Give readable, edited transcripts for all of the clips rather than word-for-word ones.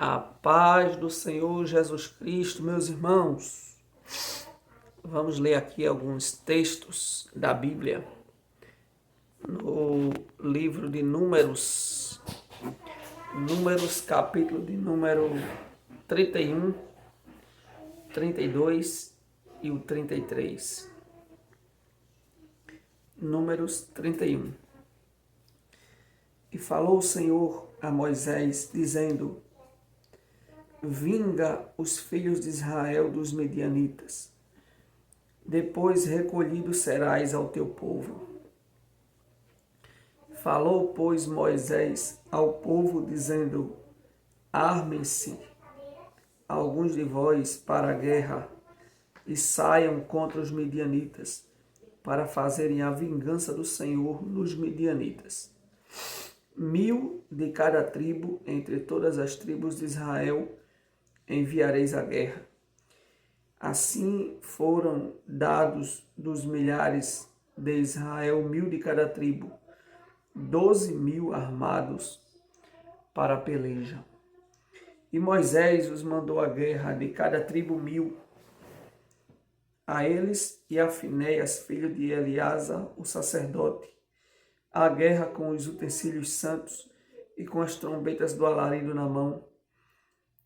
A paz do Senhor Jesus Cristo, meus irmãos. Vamos ler aqui alguns textos da Bíblia no livro de Números, capítulo de número 31, 32 e o 33. Números 31. E falou o Senhor a Moisés, dizendo: vinga os filhos de Israel dos medianitas. Depois recolhido serás ao teu povo. Falou, pois, Moisés ao povo, dizendo: armem-se alguns de vós para a guerra e saiam contra os medianitas, para fazerem a vingança do Senhor nos medianitas. 1000 de cada tribo, entre todas as tribos de Israel, enviareis à guerra. Assim foram dados dos milhares de Israel 1000 de cada tribo, 12.000 armados para a peleja. E Moisés os mandou à guerra, de cada tribo 1000. A eles e a Finéias, filho de Eleazar, o sacerdote, a guerra com os utensílios santos e com as trombetas do alarido na mão,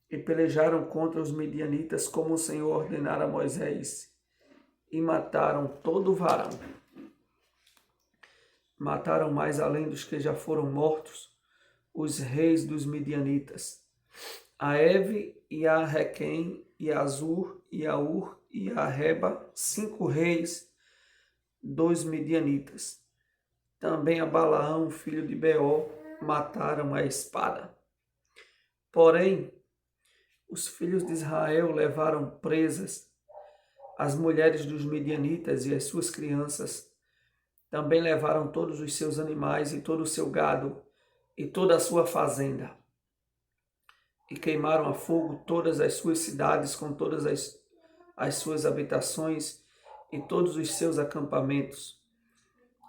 e pelejaram contra os medianitas, como o Senhor ordenara a Moisés, e mataram todo o varão. Mataram mais além dos que já foram mortos, os reis dos medianitas, a Eve e a Requem, e a Zur, e a Ur, e a Reba, 5 reis dos medianitas. Também a Balaão, filho de Beor, mataram a espada. Porém, os filhos de Israel levaram presas as mulheres dos medianitas e as suas crianças. Também levaram todos os seus animais e todo o seu gado e toda a sua fazenda. E queimaram a fogo todas as suas cidades com todas as suas habitações e todos os seus acampamentos.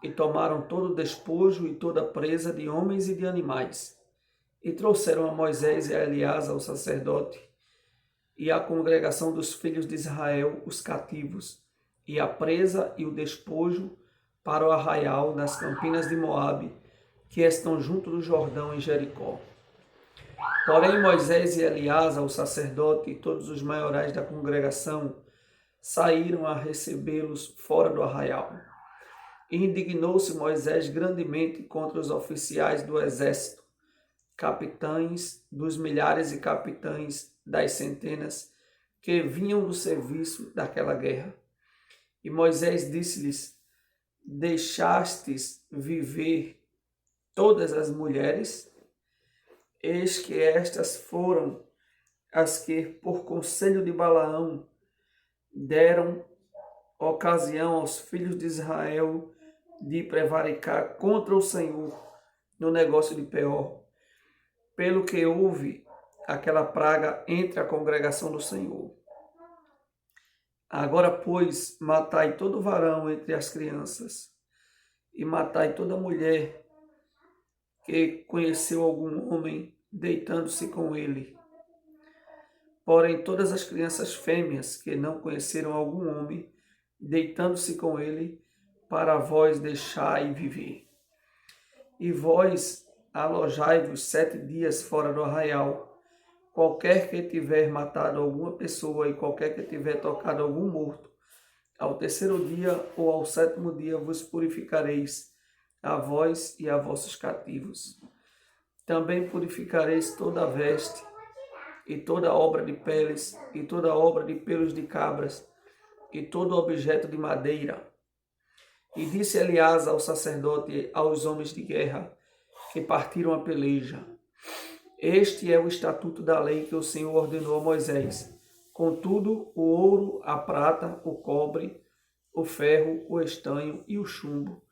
E tomaram todo o despojo e toda a presa de homens e de animais. E trouxeram a Moisés e a Eleazar, o sacerdote, e a congregação dos filhos de Israel, os cativos, e a presa e o despojo para o arraial nas campinas de Moabe, que estão junto do Jordão em Jericó. Porém Moisés e Eleazar, o sacerdote, e todos os maiorais da congregação saíram a recebê-los fora do arraial. E indignou-se Moisés grandemente contra os oficiais do exército, capitães dos milhares e capitães das centenas, que vinham do serviço daquela guerra. E Moisés disse-lhes: deixastes viver todas as mulheres? Eis que estas foram as que, por conselho de Balaão, deram ocasião aos filhos de Israel de prevaricar contra o Senhor no negócio de Peor, pelo que houve aquela praga entre a congregação do Senhor. Agora, pois, matai todo varão entre as crianças, e matai toda mulher que conheceu algum homem, deitando-se com ele. Porém, todas as crianças fêmeas que não conheceram algum homem, deitando-se com ele, para vós deixai viver. E vós alojai-vos 7 dias fora do arraial. Qualquer que tiver matado alguma pessoa e qualquer que tiver tocado algum morto, ao 3º dia ou ao 7º dia vos purificareis, a vós e a vossos cativos. Também purificareis toda a veste, e toda obra de peles, e toda obra de pelos de cabras, e todo objeto de madeira. E disse Eleazar ao sacerdote aos homens de guerra, que partiram a peleja: este é o estatuto da lei que o Senhor ordenou a Moisés. Contudo, o ouro, a prata, o cobre, o ferro, o estanho e o chumbo,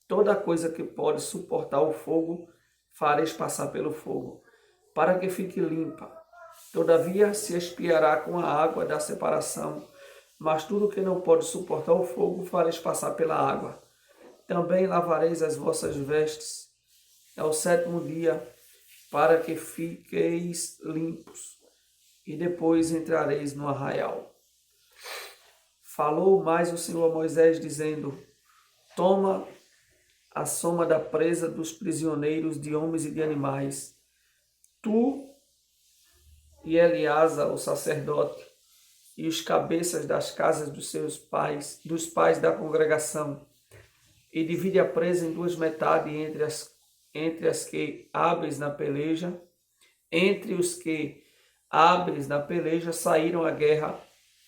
toda coisa que pode suportar o fogo, fareis passar pelo fogo, para que fique limpa. Todavia se expiará com a água da separação, mas tudo que não pode suportar o fogo, fareis passar pela água. Também lavareis as vossas vestes. Ao 7º dia para que fiqueis limpos, e depois entrareis no arraial. Falou mais o Senhor a Moisés, dizendo: toma a soma da presa dos prisioneiros de homens e de animais, tu e Eleazar, o sacerdote, e os cabeças das casas dos seus pais, dos pais da congregação, e divide a presa em duas metades entre as que hábeis na peleja, entre os que hábeis na peleja saíram à guerra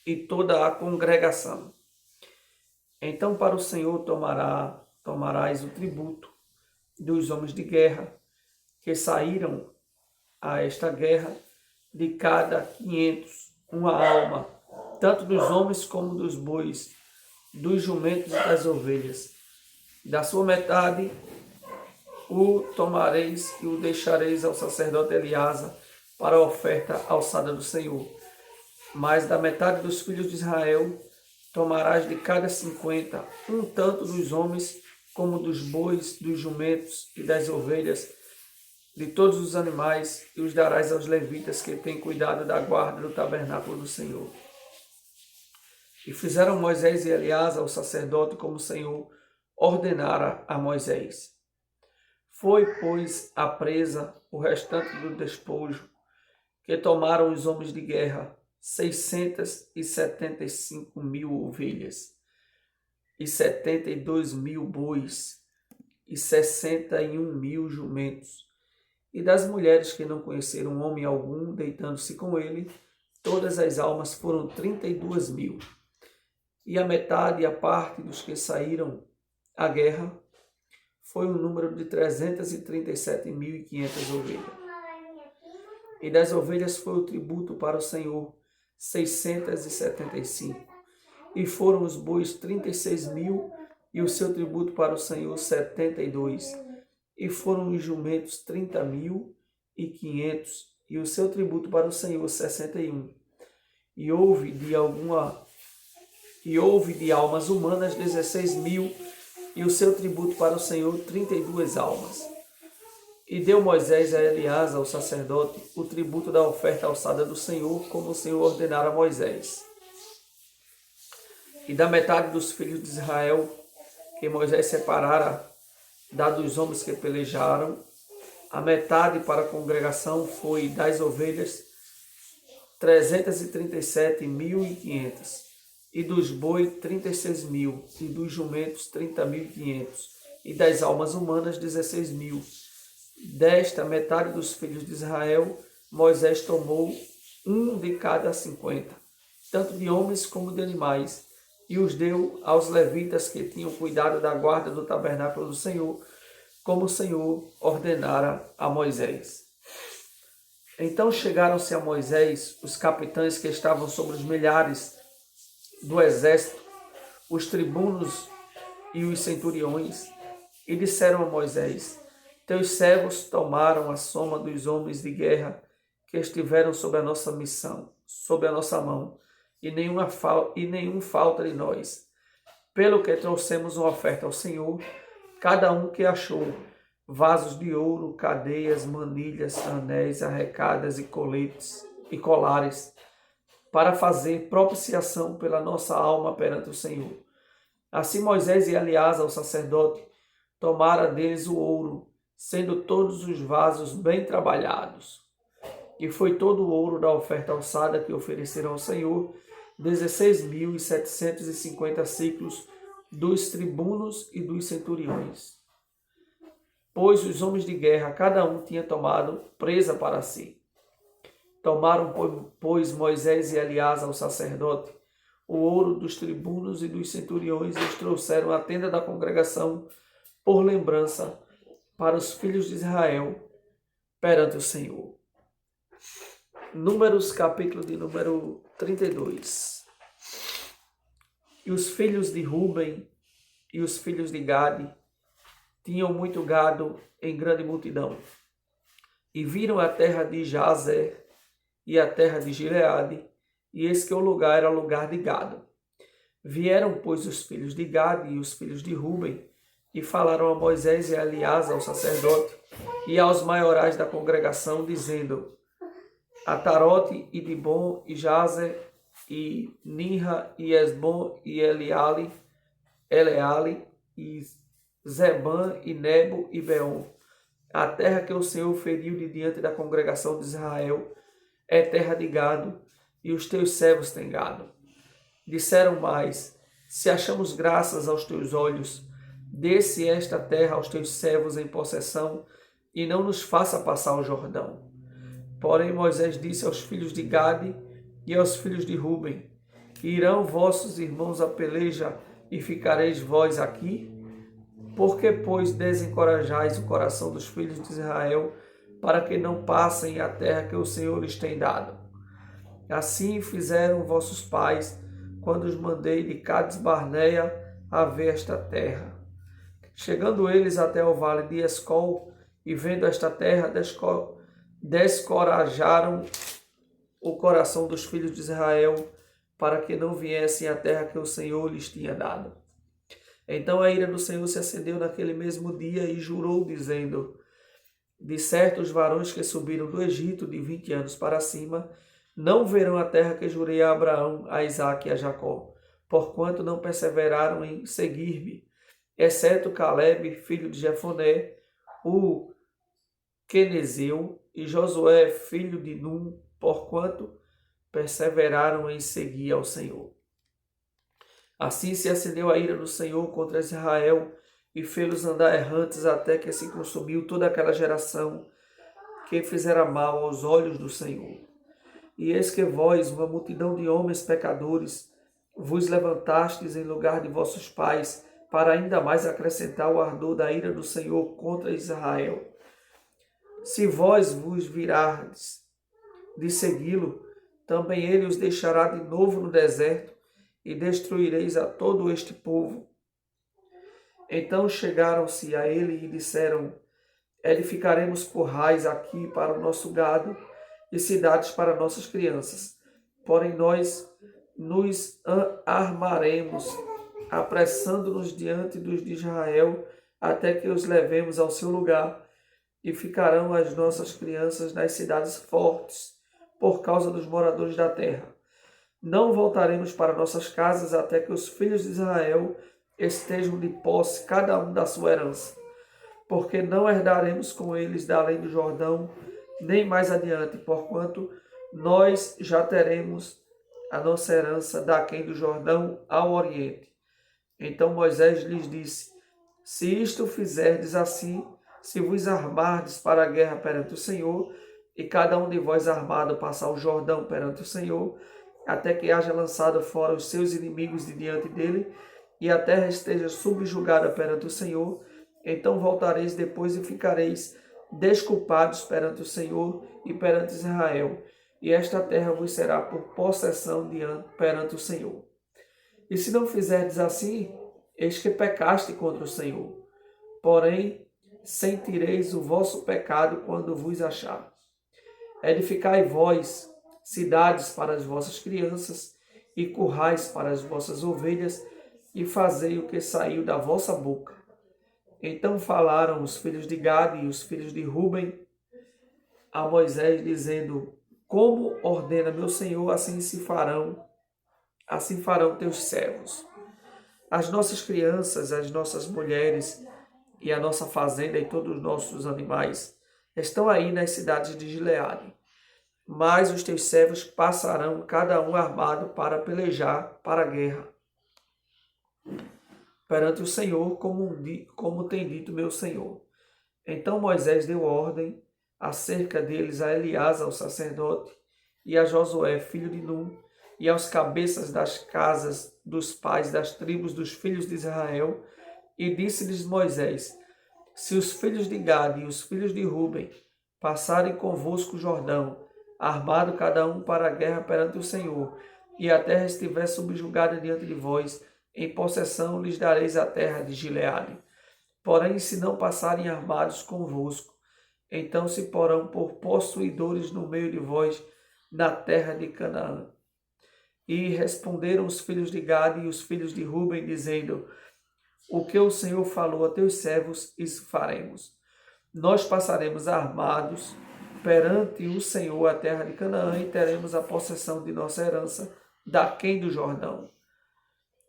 e toda a congregação. Então para o Senhor tomarás o tributo dos homens de guerra que saíram a esta guerra, de cada 500, uma alma, tanto dos homens como dos bois, dos jumentos e das ovelhas. Da sua metade o tomareis e o deixareis ao sacerdote Eleazar para a oferta alçada do Senhor. Mas da metade dos filhos de Israel tomarás de cada 50, um tanto dos homens como dos bois, dos jumentos e das ovelhas, de todos os animais, e os darás aos levitas que têm cuidado da guarda do tabernáculo do Senhor. E fizeram Moisés e Eleazar, o sacerdote, como o Senhor ordenara a Moisés. Foi, pois, a presa o restante do despojo que tomaram os homens de guerra, 675.000 ovelhas, e 72.000 bois, e 61.000 jumentos. E das mulheres que não conheceram homem algum, deitando-se com ele, todas as almas foram 32.000. E a metade e a parte dos que saíram à guerra foi um número de 337.500 ovelhas. E das ovelhas foi o tributo para o Senhor, 675. E foram os bois 36.000, e o seu tributo para o Senhor, 72. E foram os jumentos 30.500, e o seu tributo para o Senhor, 61. E houve de almas humanas 16.000, e o seu tributo para o Senhor, 32 almas. E deu Moisés a Eleazar, o sacerdote, o tributo da oferta alçada do Senhor, como o Senhor ordenara a Moisés. E da metade dos filhos de Israel, que Moisés separara dos homens que pelejaram, a metade para a congregação foi das ovelhas 337.500, e dos bois 36.000, e dos jumentos 30.500, e das almas humanas 16.000. Desta metade dos filhos de Israel, Moisés tomou um de cada 50, tanto de homens como de animais, e os deu aos levitas que tinham cuidado da guarda do tabernáculo do Senhor, como o Senhor ordenara a Moisés. Então chegaram-se a Moisés os capitães que estavam sobre os milhares do exército, os tribunos e os centuriões, e disseram a Moisés: teus servos tomaram a soma dos homens de guerra que estiveram sob a nossa missão, sob a nossa mão, e nenhum falta de nós. Pelo que trouxemos uma oferta ao Senhor, cada um que achou vasos de ouro, cadeias, manilhas, anéis, arrecadas e coletes e colares, para fazer propiciação pela nossa alma perante o Senhor. Assim Moisés e Eleazar, o sacerdote, tomaram deles o ouro, sendo todos os vasos bem trabalhados. E foi todo o ouro da oferta alçada que ofereceram ao Senhor, 16.750 ciclos dos tribunos e dos centuriões. Pois os homens de guerra, cada um tinha tomado presa para si. Tomaram, pois, Moisés e Eleazar, o sacerdote, o ouro dos tribunos e dos centuriões, e os trouxeram à tenda da congregação por lembrança para os filhos de Israel perante o Senhor. Números, capítulo de número 32. E os filhos de Ruben e os filhos de Gade tinham muito gado em grande multidão, e viram a terra de Jazer e a terra de Gileade, e eis que o lugar era lugar de gado. Vieram, pois, os filhos de Gade e os filhos de Ruben, E falaram a Moisés e a Eleazar, o sacerdote, e aos maiorais da congregação, dizendo: Atarote e Dibon e Jazer e Ninra e Esbom e Eleale e Zebã e Nebo e Beon. A terra que o Senhor feriu de diante da congregação de Israel é terra de gado, e os teus servos têm gado. Disseram mais: se achamos graças aos teus olhos, dê-se esta terra aos teus servos em possessão, e não nos faça passar o Jordão. Porém Moisés disse aos filhos de Gade e aos filhos de Ruben: irão vossos irmãos à peleja e ficareis vós aqui? Por que, pois, desencorajais o coração dos filhos de Israel, para que não passem a terra que o Senhor lhes tem dado? Assim fizeram vossos pais, quando os mandei de Cades Barneia a ver esta terra. Chegando eles até o vale de Escol, e vendo esta terra, descorajaram o coração dos filhos de Israel, para que não viessem à terra que o Senhor lhes tinha dado. Então a ira do Senhor se acendeu naquele mesmo dia e jurou, dizendo: de certo, os varões que subiram do Egito de 20 anos para cima não verão a terra que jurei a Abraão, a Isaque e a Jacó, porquanto não perseveraram em seguir-me, exceto Caleb, filho de Jefoné, o quenezeu, e Josué, filho de Num, porquanto perseveraram em seguir ao Senhor. Assim se acendeu a ira do Senhor contra Israel e fê-los andar errantes até que se consumiu toda aquela geração que fizera mal aos olhos do Senhor. E eis que vós, uma multidão de homens pecadores, vos levantastes em lugar de vossos pais, para ainda mais acrescentar o ardor da ira do Senhor contra Israel. Se vós vos virardes de segui-lo, também ele os deixará de novo no deserto, e destruireis a todo este povo. Então chegaram-se a ele e disseram: edificaremos currais aqui para o nosso gado e cidades para nossas crianças. Porém nós nos armaremos, apressando-nos diante dos de Israel, até que os levemos ao seu lugar, e ficarão as nossas crianças nas cidades fortes, por causa dos moradores da terra. Não voltaremos para nossas casas até que os filhos de Israel estejam de posse, cada um da sua herança, porque não herdaremos com eles da além do Jordão, nem mais adiante, porquanto nós já teremos a nossa herança daquém do Jordão ao oriente. Então Moisés lhes disse: se isto fizerdes assim, se vos armardes para a guerra perante o Senhor, e cada um de vós armado passar o Jordão perante o Senhor, até que haja lançado fora os seus inimigos de diante dele, e a terra esteja subjugada perante o Senhor, então voltareis depois e ficareis desculpados perante o Senhor e perante Israel, e esta terra vos será por possessão perante o Senhor. E se não fizerdes assim, eis que pecaste contra o Senhor. Porém, sentireis o vosso pecado quando vos achar. Edificai vós cidades para as vossas crianças, e currais para as vossas ovelhas, e fazei o que saiu da vossa boca. Então falaram os filhos de Gade e os filhos de Ruben a Moisés, dizendo: como ordena meu Senhor, assim farão teus servos. As nossas crianças, as nossas mulheres, e a nossa fazenda e todos os nossos animais estão aí nas cidades de Gileade. Mas os teus servos passarão, cada um armado, para pelejar para a guerra perante o Senhor, como tem dito meu Senhor. Então Moisés deu ordem acerca deles a Eleazar, o sacerdote, e a Josué, filho de Num, e aos cabeças das casas dos pais das tribos dos filhos de Israel, e disse-lhes Moisés: se os filhos de Gade e os filhos de Ruben passarem convosco o Jordão, armado cada um para a guerra perante o Senhor, e a terra estiver subjugada diante de vós, em possessão lhes dareis a terra de Gileade. Porém, se não passarem armados convosco, então se porão por possuidores no meio de vós na terra de Canaã. E responderam os filhos de Gade e os filhos de Ruben, dizendo: o que o Senhor falou a teus servos, isso faremos. Nós passaremos armados perante o Senhor a terra de Canaã e teremos a possessão de nossa herança daquém do Jordão.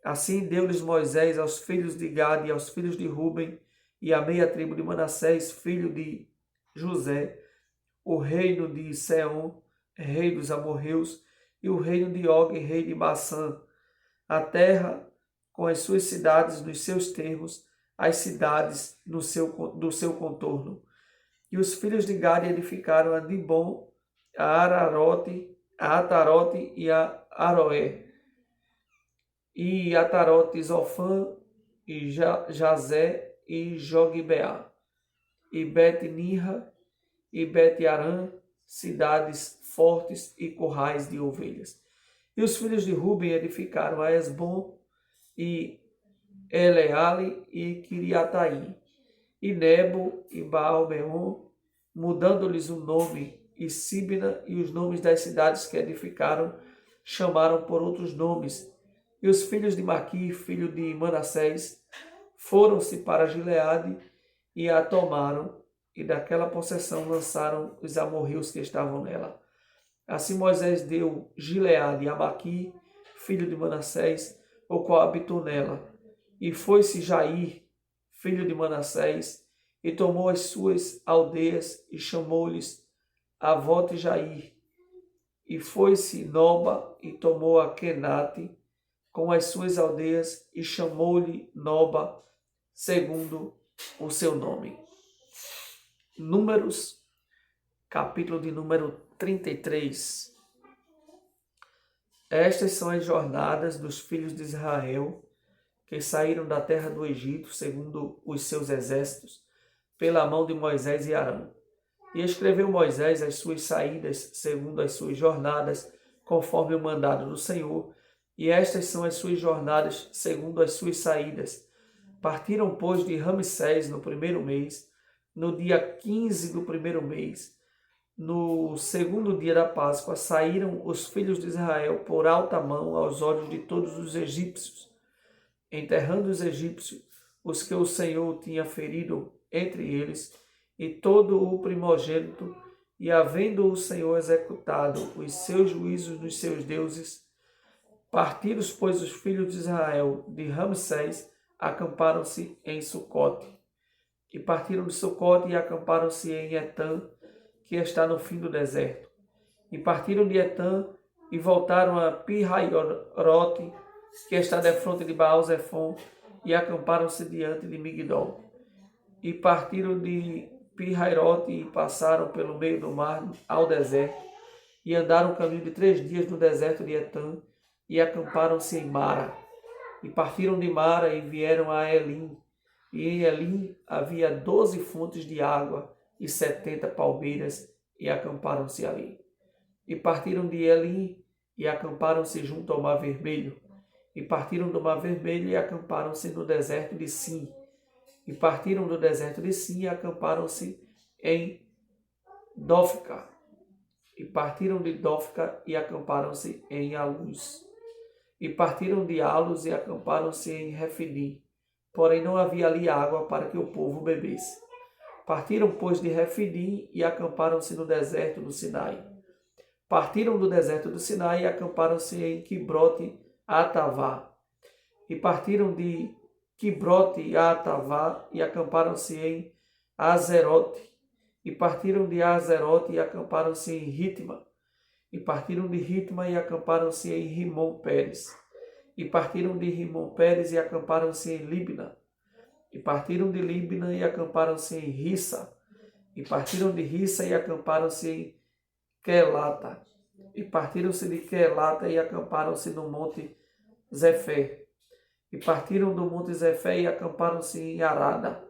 Assim deu-lhes Moisés aos filhos de Gade e aos filhos de Ruben e à meia tribo de Manassés, filho de José, o reino de Seom, rei dos amorreus, e o reino de Og, rei de Bassã, a terra com as suas cidades nos seus termos, as cidades do seu contorno. E os filhos de Gade edificaram a Dibon, a Ararote, a Atarote e a Aroé, e Atarote, Zofã, e Jazé, e Jogbeá, e Bet-Nirra, e Bet-Arã, cidades fortes e currais de ovelhas. E os filhos de Ruben edificaram a Esbom, e Eleale, e Quiriataí, e Nebo, e Baal-meon, mudando-lhes o nome, e Sibna, e os nomes das cidades que edificaram, chamaram por outros nomes. E os filhos de Maqui, filho de Manassés, foram-se para Gileade e a tomaram, e daquela possessão lançaram os amorreus que estavam nela. Assim Moisés deu Gileade a Maqui, filho de Manassés, o qual habitou nela. E foi-se Jair, filho de Manassés, e tomou as suas aldeias e chamou-lhes Avote Jair. E foi-se Noba e tomou a Kenate com as suas aldeias e chamou-lhe Noba, segundo o seu nome. Números, capítulo de número 33. Estas são as jornadas dos filhos de Israel que saíram da terra do Egito, segundo os seus exércitos, pela mão de Moisés e Arão. E escreveu Moisés as suas saídas, segundo as suas jornadas, conforme o mandado do Senhor, e estas são as suas jornadas, segundo as suas saídas. Partiram, pois, de Ramsés no primeiro mês, no dia 15 do primeiro mês, no segundo dia da Páscoa, saíram os filhos de Israel por alta mão aos olhos de todos os egípcios, enterrando os egípcios, os que o Senhor tinha ferido entre eles, e todo o primogênito, e havendo o Senhor executado os seus juízos nos seus deuses, partidos, pois, os filhos de Israel de Ramsés, acamparam-se em Sucote. E partiram de Sucote e acamparam-se em Etã, que está no fim do deserto. E partiram de Etã e voltaram a Pi-Hahirote, que está defronte de Baal-Zephon, e acamparam-se diante de Migdol. E partiram de Pi-Hahirote e passaram pelo meio do mar ao deserto, e andaram o caminho de 3 dias no deserto de Etã, e acamparam-se em Mara. E partiram de Mara e vieram a Elim. E em Elim havia 12 fontes de água e 70 palmeiras, e acamparam-se ali. E partiram de Elim e acamparam-se junto ao Mar Vermelho. E partiram do Mar Vermelho e acamparam-se no deserto de Sim. E partiram do deserto de Sim e acamparam-se em Dofca. E partiram de Dofca e acamparam-se em Alus. E partiram de Alus e acamparam-se em Refidim. Porém não havia ali água para que o povo bebesse. Partiram, pois, de Refidim e acamparam-se no deserto do Sinai. Partiram do deserto do Sinai e acamparam-se em Quibrote Atavá. E partiram de Quibrote Atavá e acamparam-se em Azerote. E partiram de Azerote e acamparam-se em Ritma. E partiram de Ritma e acamparam-se em Rimon-Pérez. E partiram de Rimon-Pérez e acamparam-se em Libna. E partiram de Libna e acamparam-se em Rissa. E partiram de Rissa e acamparam-se em Quelata. E partiram-se de Quelata e acamparam-se no monte Zefé. E partiram do monte Zefé e acamparam-se em Arada.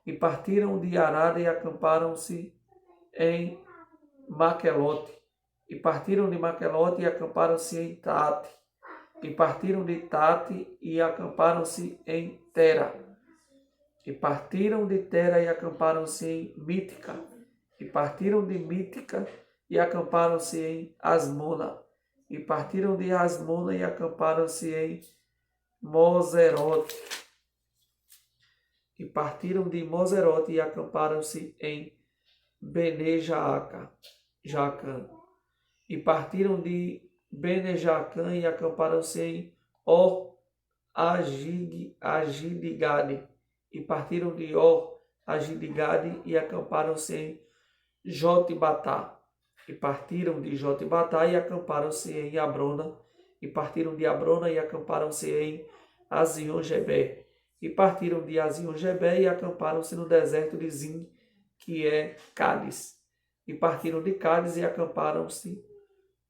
E partiram de Arada e acamparam-se em Maquelote. E partiram de Maquelote e acamparam-se em Tate. E partiram de Tate e acamparam-se em Tera. E partiram de Tera e acamparam-se em Mítica. E partiram de Mítica e acamparam-se em Asmona. E partiram de Asmona e acamparam-se em Moserote. e partiram de Moserote e acamparam-se em Bene-Jaacã, e partiram de Bene-Jaacã e acamparam-se em Or-Agidigade, e partiram de Or-Agidigade e acamparam-se em Jotbatá, e partiram de Jotbatá e acamparam-se em Abrona, e partiram de Abrona e acamparam-se em Azion-Geber, e partiram de Azion-Geber e acamparam-se no deserto de Zin, que é Cádiz, e partiram de Cádiz e acamparam-se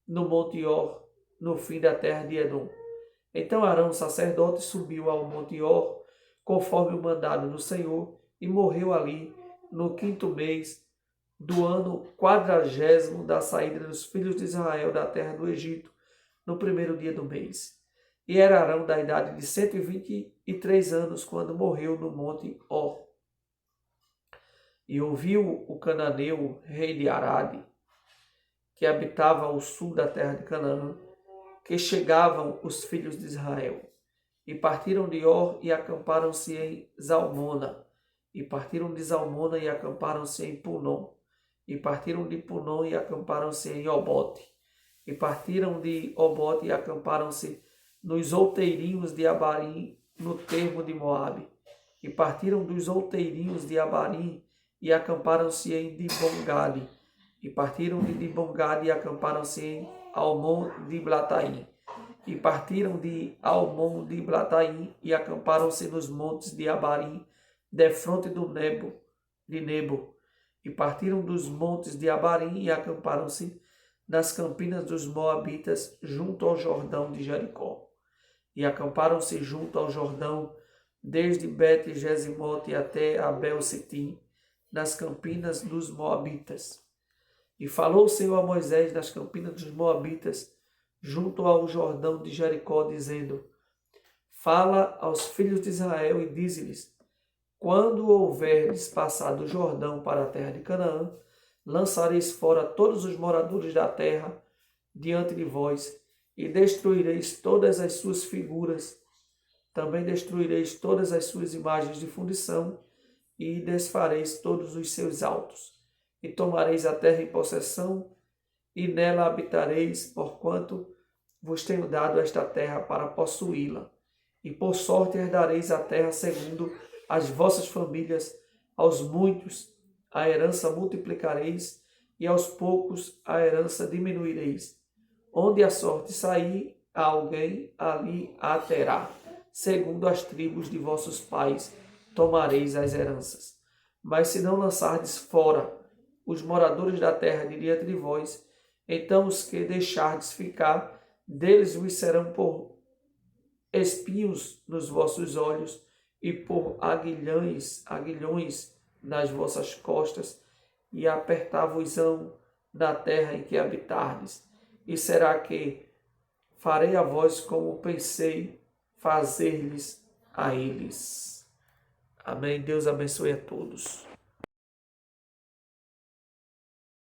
no Monte Or, no fim da terra de Edom. Então Arão, sacerdote, subiu ao Monte Or, conforme o mandado do Senhor, e morreu ali no 5º mês do ano 40º da saída dos filhos de Israel da terra do Egito, no 1º dia do mês. E era Arão da idade de 123 anos quando morreu no Monte Or. E ouviu o cananeu, rei de Arade, que habitava ao sul da terra de Canaã, que chegavam os filhos de Israel. E partiram de Or e acamparam-se em Zalmona. E partiram de Zalmona e acamparam-se em Punom. E partiram de Punom e acamparam-se em Obote. E partiram de Obote e acamparam-se nos outeirinhos de Abarim, no termo de Moabe. E partiram dos outeirinhos de Abarim e acamparam-se em Dibongade. E partiram de Dibongade e acamparam-se em Almon de Blataim. E partiram de Almon de Blataim e acamparam-se nos montes de Abarim, defronte do Nebo. E partiram dos montes de Abarim e acamparam-se nas campinas dos Moabitas, junto ao Jordão de Jericó. E acamparam-se junto ao Jordão, desde Bet-Gesimote até Abel-Sitim, nas campinas dos Moabitas. E falou o Senhor a Moisés nas campinas dos Moabitas, junto ao Jordão de Jericó, dizendo: Fala aos filhos de Israel e dize-lhes: Quando houverdes passado o Jordão para a terra de Canaã, lançareis fora todos os moradores da terra diante de vós, e destruireis todas as suas figuras. Também destruireis todas as suas imagens de fundição, e desfareis todos os seus altos. E tomareis a terra em possessão, e nela habitareis, porquanto vos tenho dado esta terra para possuí-la. E por sorte herdareis a terra segundo as vossas famílias, aos muitos a herança multiplicareis, e aos poucos a herança diminuireis. Onde a sorte sair a alguém, ali a terá. Segundo as tribos de vossos pais tomareis as heranças. Mas se não lançardes fora os moradores da terra de diante de vós, então os que deixardes ficar, deles vos serão por espinhos nos vossos olhos e por aguilhões nas vossas costas, e apertar-vos-ão na terra em que habitardes. E será que farei a vós como pensei fazer-lhes a eles. Amém. Deus abençoe a todos.